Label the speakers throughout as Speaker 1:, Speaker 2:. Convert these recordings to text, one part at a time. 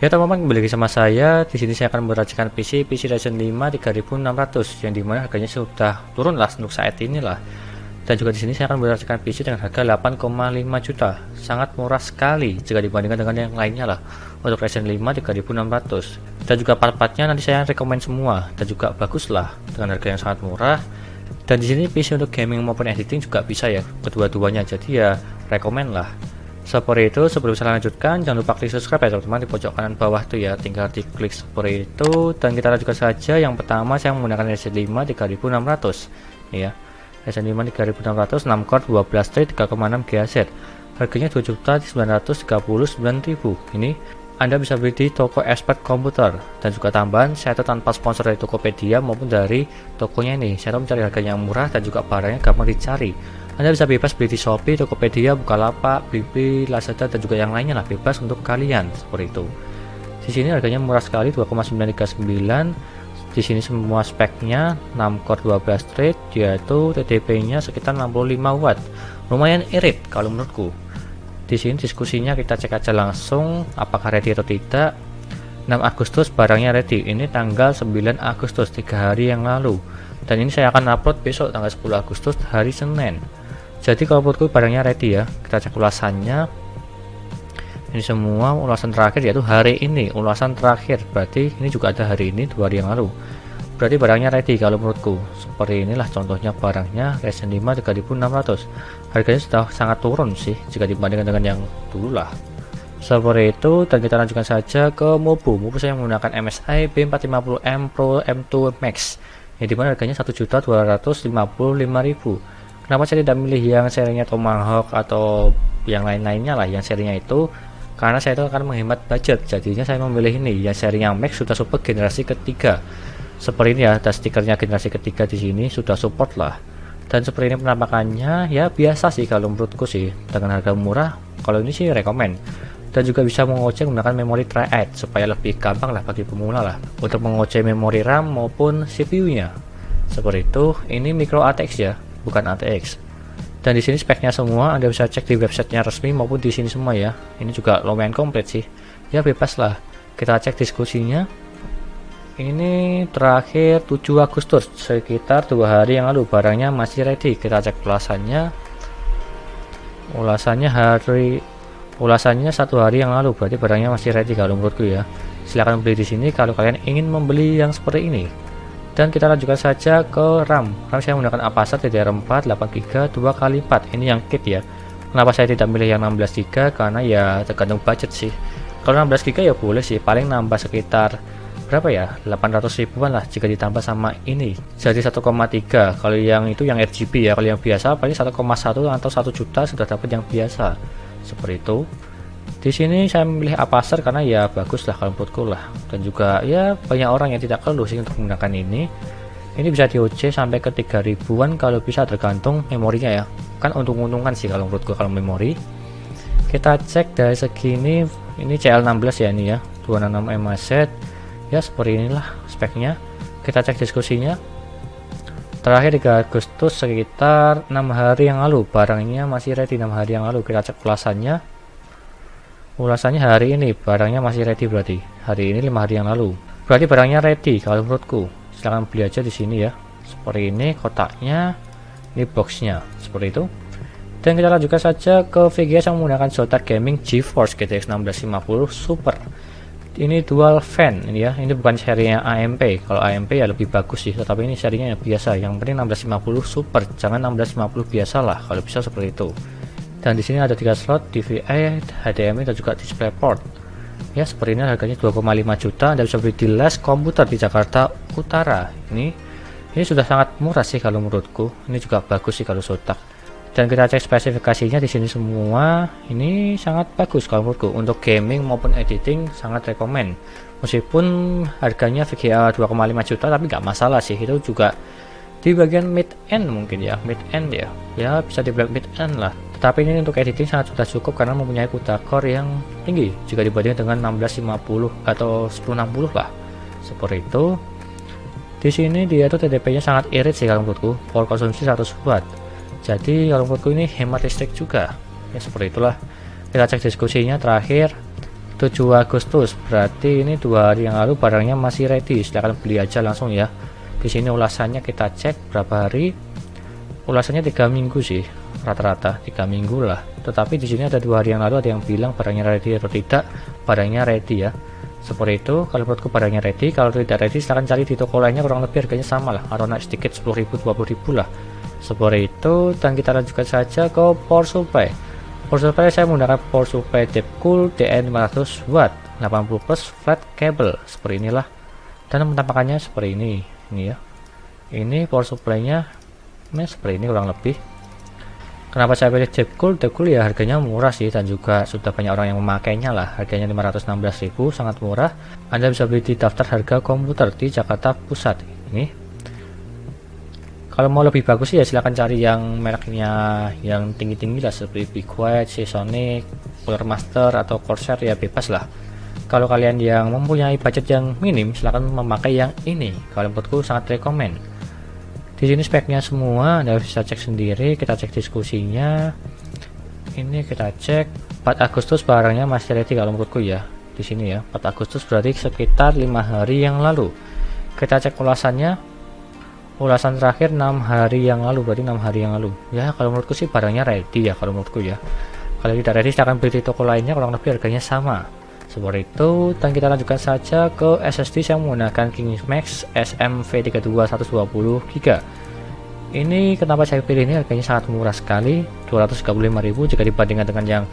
Speaker 1: Ya teman-teman, kembali lagi sama saya. Di sini saya akan meracikan PC Ryzen 5 3600 yang dimana harganya sudah turun lah untuk saat ini lah. Dan juga di sini saya akan meracikan PC dengan harga 8,5 juta. Sangat murah sekali jika dibandingkan dengan yang lainnya lah. Untuk Ryzen 5 3600. Dan juga part-partnya nanti saya rekomend semua dan juga bagus lah dengan harga yang sangat murah. Dan di sini PC untuk gaming maupun editing juga bisa ya, kedua-duanya. Jadi ya rekomend lah. Seperti itu. Sebelum saya lanjutkan, jangan lupa klik subscribe ya teman-teman di pojok kanan bawah tuh ya, tinggal diklik seperti itu. Dan kita lanjutkan saja. Yang pertama saya menggunakan Ryzen 5 3600 ya, Ryzen 5 3600 6 core 12 thread 3,6 GHz, harganya 2.939.000. Ini Anda bisa beli di toko expert komputer. Dan juga tambahan, saya itu tanpa sponsor dari Tokopedia maupun dari tokonya ini. Saya mencari harganya yang murah dan juga barangnya gampang dicari. Anda bisa bebas beli di Shopee, Tokopedia, Bukalapak, Blibli, Lazada dan juga yang lainnya lah, bebas untuk kalian seperti itu. Di sini harganya murah sekali 2,939. Di sini semua speknya 6 core 12 thread, yaitu TDP-nya sekitar 65 watt. Lumayan irit kalau menurutku. Di sini diskusinya kita cek aja langsung apakah ready atau tidak. 6 Agustus barangnya ready. Ini tanggal 9 Agustus, 3 hari yang lalu. Dan ini saya akan upload besok tanggal 10 Agustus hari Senin. Jadi kalau menurutku barangnya ready ya. Kita cek ulasannya. Ini semua ulasan terakhir yaitu hari ini, ulasan terakhir. Berarti ini juga ada hari ini 2 hari yang lalu. Berarti barangnya ready kalau menurutku. Seperti inilah contohnya barangnya Ryzen 5 3600. Harganya sudah sangat turun sih jika dibandingkan dengan yang dulu lah. Seperti itu. Dan kita lanjutkan saja ke Mobu. Saya menggunakan MSI B450M Pro M2 Max. Yang dimana harganya 1.255.000. Kenapa saya tidak milih yang serinya Tomahawk atau yang lain-lainnya lah, yang serinya itu? Karena saya itu akan menghemat budget. Jadinya saya memilih ini, yang serinya Max sudah support generasi ketiga. Seperti ini ya, ada stikernya generasi ketiga di sini sudah support lah. Dan seperti ini penampakannya, ya biasa sih kalau menurutku sih. Dengan harga murah, kalau ini sih rekomend. Dan juga bisa mengocek menggunakan memori Tri-Edge supaya lebih gampang lah bagi pemula lah untuk mengocek memori RAM maupun CPU-nya. Seperti itu. Ini micro ATX ya, bukan ATX. Dan di sini speknya semua Anda bisa cek di websitenya resmi maupun di sini semua ya. Ini juga lumayan komplit sih. Ya bebas lah. Kita cek diskusinya. Ini terakhir 7 Agustus, sekitar 2 hari yang lalu. Barangnya masih ready. Kita cek ulasannya. Ulasannya 1 hari yang lalu. Berarti barangnya masih ready kalau menurutku ya. Silahkan beli di sini kalau kalian ingin membeli yang seperti ini. Dan kita lanjutkan saja ke RAM. RAM saya menggunakan Apacer DDR4 8GB 2x4. Ini yang kit ya. Kenapa saya tidak milih yang 16GB? Karena ya tergantung budget sih. Kalau 16GB ya boleh sih, paling nambah sekitar berapa ya, 800 ribuan lah jika ditambah sama ini. Jadi 1,3. Kalau yang itu yang RGB ya. Kalau yang biasa paling 1,1 atau 1 juta sudah dapat yang biasa. Seperti itu. Di sini saya memilih Apacer karena ya bagus lah kalau menurutku lah. Dan juga ya banyak orang yang tidak keluh sih untuk menggunakan ini. Ini bisa di-OC sampai ke 3000-an kalau bisa, tergantung memorinya ya. Kan untung-untungan sih kalau menurutku kalau memori. Kita cek dari segi ini CL16 ya, ini ya 266 MHz. Ya seperti inilah speknya. Kita cek diskusinya. Terakhir 3 Agustus sekitar 6 hari yang lalu. Barangnya masih ready 6 hari yang lalu. Kita cek ulasannya. Ulasannya hari ini, barangnya masih ready berarti. Hari ini 5 hari yang lalu. Berarti barangnya ready kalau menurutku. Silahkan beli aja di sini ya. Seperti ini kotaknya, ini boxnya, seperti itu. Dan kita lanjutkan saja ke VGA yang menggunakan Zotac Gaming GeForce GTX 1650 Super. Ini dual fan ini ya. Ini bukan serinya AMP. Kalau AMP ya lebih bagus sih, tetapi ini serinya yang biasa. Yang penting 1650 Super, jangan 1650 biasa lah kalau bisa seperti itu. Dan di sini ada 3 slot DVI, HDMI dan juga DisplayPort. Ya seperti ini, harganya 2,5 juta. Anda bisa beli di Les Komputer di Jakarta Utara. Ini sudah sangat murah sih kalau menurutku. Ini juga bagus sih kalau Zotac. Dan kita cek spesifikasinya di sini semua. Ini sangat bagus kalau menurutku. Untuk gaming maupun editing sangat rekomend. Meskipun harganya VGA 2,5 juta tapi nggak masalah sih. Itu juga di bagian mid end mungkin ya, mid end ya. Ya bisa dibilang mid end lah. Tapi ini untuk editing sangat sudah cukup karena mempunyai CUDA core yang tinggi jika dibandingkan dengan 1650 atau 1060 lah. Seperti itu. Di sini dia tuh TDP-nya sangat irit sih kalau menurutku. Power konsumsi 100 watt. Jadi kalau menurutku ini hemat listrik juga. Ya seperti itulah. Kita cek diskusinya terakhir. 7 Agustus, berarti ini 2 hari yang lalu barangnya masih ready. Silahkan beli aja langsung ya. Di sini ulasannya kita cek berapa hari. Ulasannya 3 minggu sih, rata-rata 3 minggu lah. Tetapi di sini ada 2 hari yang lalu ada yang bilang barangnya ready atau tidak. Barangnya ready ya. Seperti itu. Kalau menurutku barangnya ready. Kalau tidak ready silahkan cari di toko lainnya, kurang lebih harganya sama lah, atau naik sedikit 10.000 20.000 lah. Seperti itu. Dan kita lanjutkan saja ke power supply. Power supply saya menggunakan power supply Deepcool DN500 watt 80 plus flat cable seperti inilah, dan penampakannya seperti ini ya. Ini power supply nya seperti ini kurang lebih. Kenapa saya pilih Deepcool? Deepcool ya harganya murah sih, dan juga sudah banyak orang yang memakainya lah. Harganya 516.000, sangat murah. Anda bisa beli di daftar harga komputer di Jakarta Pusat ini. Kalau mau lebih bagus sih ya silahkan cari yang mereknya yang tinggi-tinggi lah, seperti Big White, Seasonic, Cooler Master atau Corsair, ya bebas lah. Kalau kalian yang mempunyai budget yang minim silahkan memakai yang ini. Kalau menurutku sangat rekomend. Di sini speknya semua Anda bisa cek sendiri. Kita cek diskusinya. Ini kita cek 4 Agustus barangnya masih ready kalau menurutku ya. Di sini ya 4 Agustus berarti sekitar 5 hari yang lalu. Kita cek ulasannya. Ulasan terakhir 6 hari yang lalu, berarti 6 hari yang lalu ya. Kalau menurutku sih barangnya ready ya, kalau menurutku ya. Kalau tidak ready silahkan beli di toko lainnya, kurang lebih harganya sama seperti itu. Dan kita lanjutkan saja ke SSD. Saya menggunakan Kingsmax SMV32 120GB. Ini kenapa saya pilih ini, harganya sangat murah sekali, 235.000 jika dibandingkan dengan yang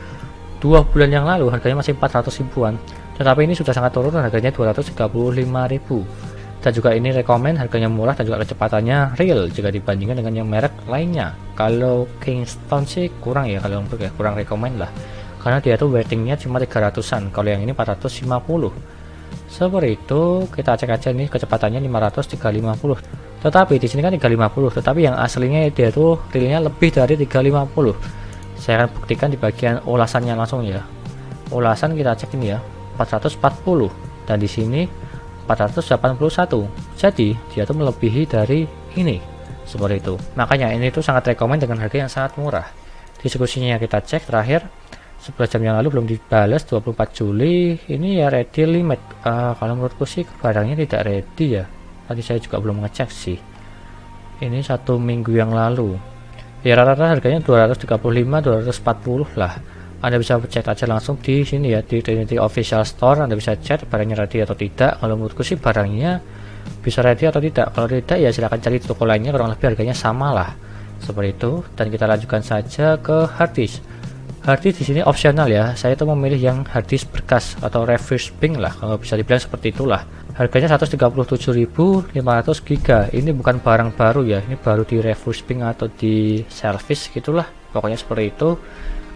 Speaker 1: 2 bulan yang lalu harganya masih 400 ribuan. Tetapi ini sudah sangat turun, harganya 235.000. Dan juga ini rekomend, harganya murah dan juga kecepatannya real jika dibandingkan dengan yang merek lainnya. Kalau Kingston sih kurang ya, kalau untuk ya kurang rekomend lah, karena dia tuh waitingnya cuma 300an, kalau yang ini 450. Seperti itu. Kita cek aja nih kecepatannya 500 350. Tetapi di sini kan 350, tetapi yang aslinya dia tuh realnya lebih dari 350. Saya akan buktikan di bagian ulasannya langsung ya. Ulasan kita cek ini ya, 440, dan di sini 481. Jadi dia tuh melebihi dari ini seperti itu. Makanya ini tuh sangat rekomend dengan harga yang sangat murah. Diskusinya kita cek terakhir 11 jam yang lalu belum dibalas, 24 Juli ini ya ready limit. Kalau menurutku sih barangnya tidak ready ya. Tadi saya juga belum ngecek sih. Ini 1 minggu yang lalu. Ya rata-rata harganya 235 240 lah. Anda bisa cek aja langsung di sini ya, di Trinity Official Store. Anda bisa cek barangnya ready atau tidak. Kalau menurutku sih barangnya bisa ready atau tidak. Kalau tidak ya silahkan cari di toko lainnya, kurang lebih harganya sama lah seperti itu. Dan kita lanjutkan saja ke harddisk. Harddisk di sini opsional ya. Saya tuh memilih yang harddisk bekas atau refurbishing lah, kalau bisa dibilang seperti itulah. Harganya 137.500 GB. Ini bukan barang baru ya, ini baru di refurbishing atau di service gitulah, pokoknya seperti itu.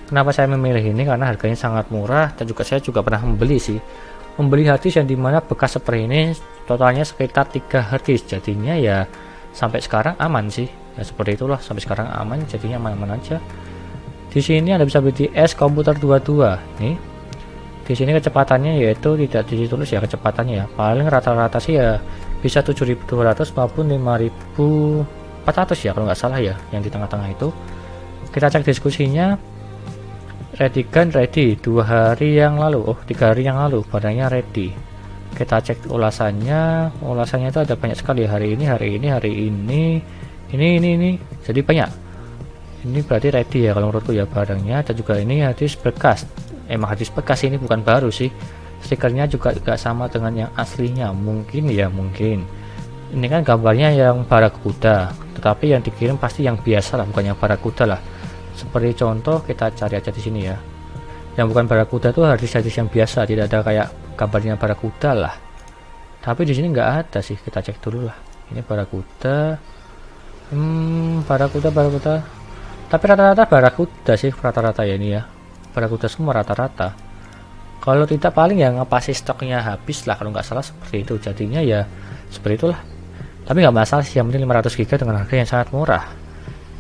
Speaker 1: Kenapa saya memilih ini? Karena harganya sangat murah, dan juga saya juga pernah membeli sih, membeli harddisk yang dimana bekas seperti ini, totalnya sekitar 3 harddisk. Jadinya ya sampai sekarang aman sih ya, seperti itulah, sampai sekarang aman, jadinya aman-aman aja. Di sini Anda bisa beli di S Komputer 22 nih. Di sini kecepatannya yaitu tidak ditulis ya kecepatannya ya, paling rata-rata sih ya bisa 7.200 maupun 5.400 ya kalau nggak salah ya, yang di tengah-tengah itu. Kita cek diskusinya. Ready kan ready 2 hari yang lalu, 3 hari yang lalu barangnya ready. Kita cek ulasannya. Ulasannya itu ada banyak sekali, hari ini, ini, jadi banyak. Ini berarti ready ya kalau menurutku ya barangnya. Dan juga ini harddisk bekas. Emang harddisk bekas ini bukan baru sih. Stikernya juga gak sama dengan yang aslinya, mungkin ya, mungkin. Ini kan gambarnya yang Barakuda, tetapi yang dikirim pasti yang biasa lah, bukan yang Barakuda lah. Seperti contoh kita cari aja di sini ya. Yang bukan Barakuda tuh harddisk yang biasa, tidak ada kayak gambarnya Barakuda lah. Tapi di sini nggak ada sih, kita cek dulu lah. Ini Barakuda. Barakuda. Tapi rata-rata Barakuda sih, rata-rata ya ini ya. Barakuda semua rata-rata. Kalau tidak paling yang pasti stoknya habis lah, kalau nggak salah seperti itu. Jadinya ya seperti itulah. Tapi nggak masalah sih, yang penting 500 GB dengan harga yang sangat murah.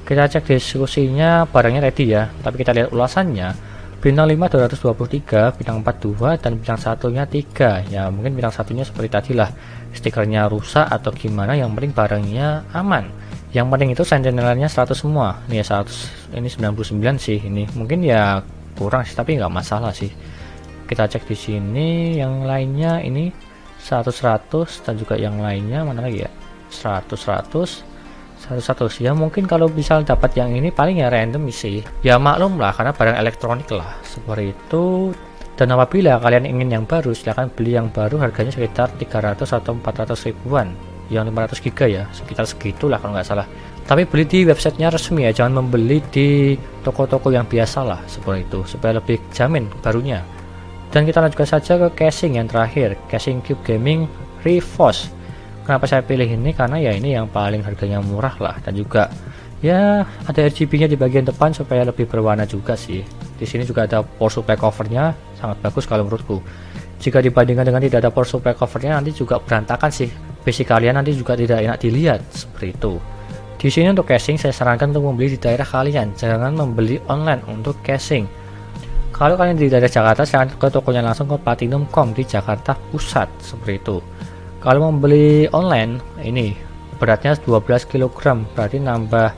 Speaker 1: Kita cek diskusinya, barangnya ready ya. Tapi kita lihat ulasannya. Bintang 5 223, bintang 4 2, dan bintang satunya 3. Ya mungkin bintang satunya seperti tadi lah, stikernya rusak atau gimana, yang penting barangnya aman. Yang penting itu sentinelnya 100 semua. Ini ya 100, ini 99 sih ini. Mungkin ya kurang sih, tapi nggak masalah sih. Kita cek di sini yang lainnya ini 100 dan juga yang lainnya mana lagi ya, 100 ya. Mungkin kalau bisa dapat yang ini paling ya random sih, ya maklum lah karena barang elektronik lah seperti itu. Dan apabila kalian ingin yang baru, silahkan beli yang baru, harganya sekitar 300 atau 400 ribuan, yang 500 giga ya, sekitar segitulah kalau nggak salah. Tapi beli di websitenya resmi ya, jangan membeli di toko-toko yang biasa lah seperti itu, supaya lebih jamin barunya. Dan kita lanjutkan saja ke casing yang terakhir, casing Cube Gaming Reverse. Kenapa saya pilih ini? Karena ya ini yang paling harganya murah lah, dan juga ya ada RGB-nya di bagian depan supaya lebih berwarna juga sih. Di sini juga ada power supply covernya, sangat bagus kalau menurutku. Jika dibandingkan dengan tidak ada power supply covernya, nanti juga berantakan sih. PC kalian nanti juga tidak enak dilihat seperti itu. Di sini untuk casing saya sarankan untuk membeli di daerah kalian, jangan membeli online untuk casing. Kalau kalian di daerah Jakarta, silahkan ke tokonya langsung ke Platinum.com di Jakarta Pusat seperti itu. Kalau membeli online, ini beratnya 12 kg, berarti nambah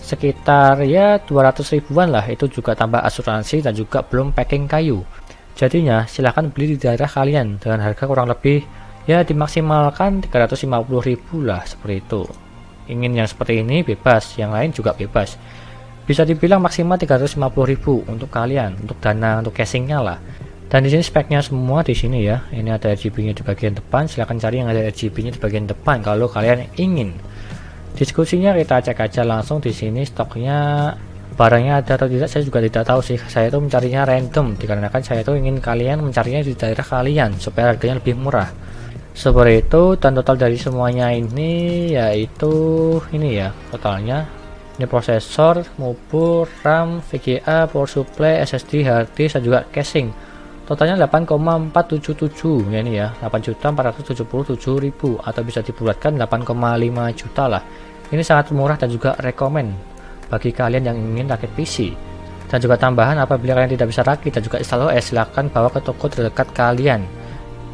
Speaker 1: sekitar ya 200 ribuan lah, itu juga tambah asuransi dan juga belum packing kayu. Jadinya silahkan beli di daerah kalian dengan harga kurang lebih ya dimaksimalkan 350.000 lah seperti itu. Ingin yang seperti ini bebas, yang lain juga bebas. Bisa dibilang maksimal 350.000 untuk kalian, untuk dana untuk casingnya lah. Dan di sini speknya semua di sini ya. Ini ada RGB-nya di bagian depan, silahkan cari yang ada RGB-nya di bagian depan kalau kalian ingin. Diskusinya kita cek aja langsung di sini stoknya, barangnya ada atau tidak saya juga tidak tahu sih. Saya itu mencarinya random dikarenakan saya itu ingin kalian mencarinya di daerah kalian supaya harganya lebih murah. Seperti itu. Dan total dari semuanya ini yaitu ini ya totalnya. Ini prosesor, motherboard, RAM, VGA, power supply, SSD, hard disk, dan juga casing. Totalnya 8,477 ya ini ya, 8.477.000 atau bisa dibulatkan 8,5 juta lah. Ini sangat murah dan juga rekomen bagi kalian yang ingin rakit PC. Dan juga tambahan, apabila kalian tidak bisa rakit dan juga install OS, silahkan bawa ke toko terdekat kalian.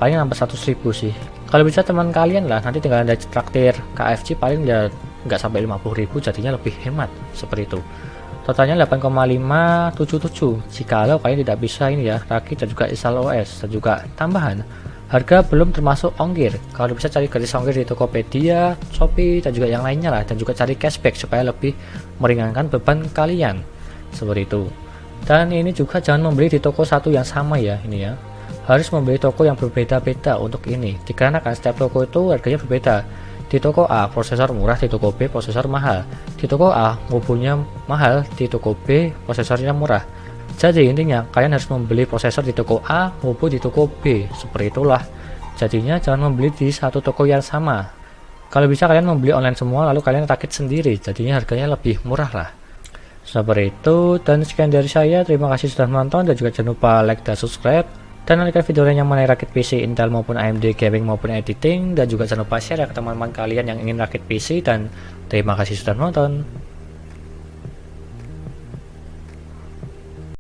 Speaker 1: Paling nambah 100.000 sih. Kalau bisa teman kalian lah, nanti tinggal ada traktir KFC paling ya nggak sampai 50.000, jadinya lebih hemat seperti itu. Totalnya 8,577 jikalau kalian tidak bisa ini ya rakit dan juga install OS. Dan juga tambahan, harga belum termasuk ongkir. Kalau bisa cari gratis ongkir di Tokopedia, Shopee, dan juga yang lainnya lah. Dan juga cari cashback supaya lebih meringankan beban kalian seperti itu. Dan ini juga jangan membeli di toko satu yang sama ya, ini ya harus membeli toko yang berbeda-beda untuk ini, dikarenakan setiap toko itu harganya berbeda. Di toko A prosesor murah, di toko B prosesor mahal. Di toko A mobilnya mahal, di toko B prosesornya murah. Jadi intinya kalian harus membeli prosesor di toko A maupun di toko B, seperti itulah. Jadinya jangan membeli di satu toko yang sama. Kalau bisa kalian membeli online semua lalu kalian rakit sendiri, jadinya harganya lebih murah lah. Seperti itu. Dan sekian dari saya, terima kasih sudah menonton dan juga jangan lupa like dan subscribe. Dan nantikan video lainnya mengenai rakit PC Intel maupun AMD gaming maupun editing. Dan juga jangan lupa share ya ke teman-teman kalian yang ingin rakit PC. Dan terima kasih sudah menonton.